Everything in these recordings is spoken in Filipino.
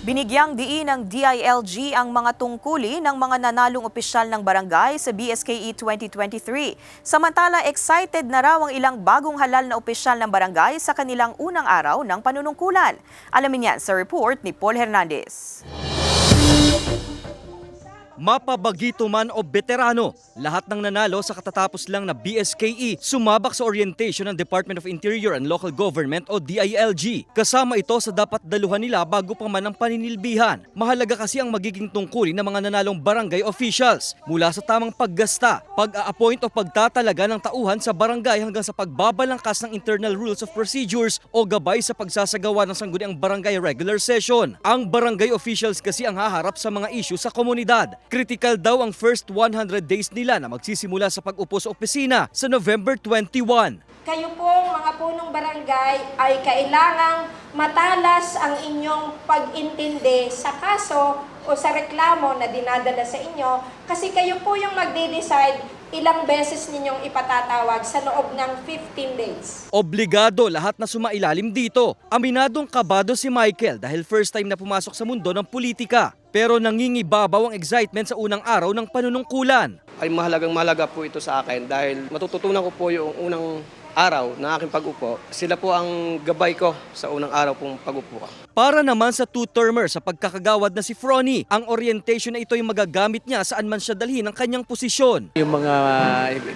Binigyang diin ng DILG ang mga tungkulin ng mga nanalong opisyal ng barangay sa BSKE 2023. Samantala, excited na raw ang ilang bagong halal na opisyal ng barangay sa kanilang unang araw ng panunungkulan. Alamin yan sa report ni Paul Hernandez. Mapabagito man o veterano, lahat ng nanalo sa katatapos lang na BSKE sumabak sa orientation ng Department of Interior and Local Government o DILG. Kasama ito sa dapat daluhan nila bago pa man ang paninilbihan. Mahalaga kasi ang magiging tungkulin ng mga nanalong barangay officials mula sa tamang paggasta, pag-a-appoint o pagtatalaga ng tauhan sa barangay hanggang sa pagbabalangkas ng internal rules of procedures o gabay sa pagsasagawa ng sangguniang barangay regular session. Ang barangay officials kasi ang haharap sa mga issue sa komunidad. Critical daw ang first 100 days nila na magsisimula sa pag-upo sa opisina sa November 21. Kayo po, mga punong barangay, ay kailangang matalas ang inyong pag-intindi sa kaso o sa reklamo na dinadala sa inyo kasi kayo po yung magde-decide ilang beses ninyong ipatatawag sa loob ng 15 days. Obligado lahat na sumailalim dito. Aminadong kabado si Michael dahil first time na pumasok sa mundo ng politika. Pero nangingibabaw ang excitement sa unang araw ng panunungkulan. Ay mahalaga po ito sa akin dahil matututunan ko po yung unang araw na aking pag-upo. Sila po ang gabay ko sa unang araw pong pag-upo ko. Para naman sa two-termer sa pagkakagawad na si Fronnie, ang orientation na ito ay magagamit niya saan man siya dalhin ang kanyang posisyon. Yung mga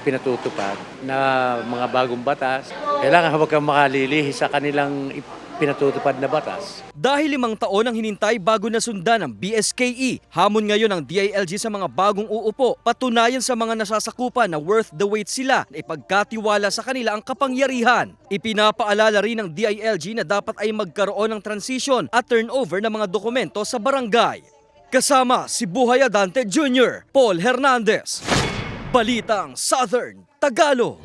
pinatutupad na mga bagong batas, kailangan huwag kang makalilihi sa kanilang pinatutupad na batas. Dahil 5 taon ang hinintay bago nasundan ng BSKE, hamon ngayon ng DILG sa mga bagong uupo, patunayan sa mga nasasakupan na worth the wait sila na ipagkatiwala sa kanila ang kapangyarihan. Ipinapaalala rin ng DILG na dapat ay magkaroon ng transition at turnover ng mga dokumento sa barangay. Kasama si Buhay Adante Jr., Paul Hernandez, Balitang Southern Tagalog.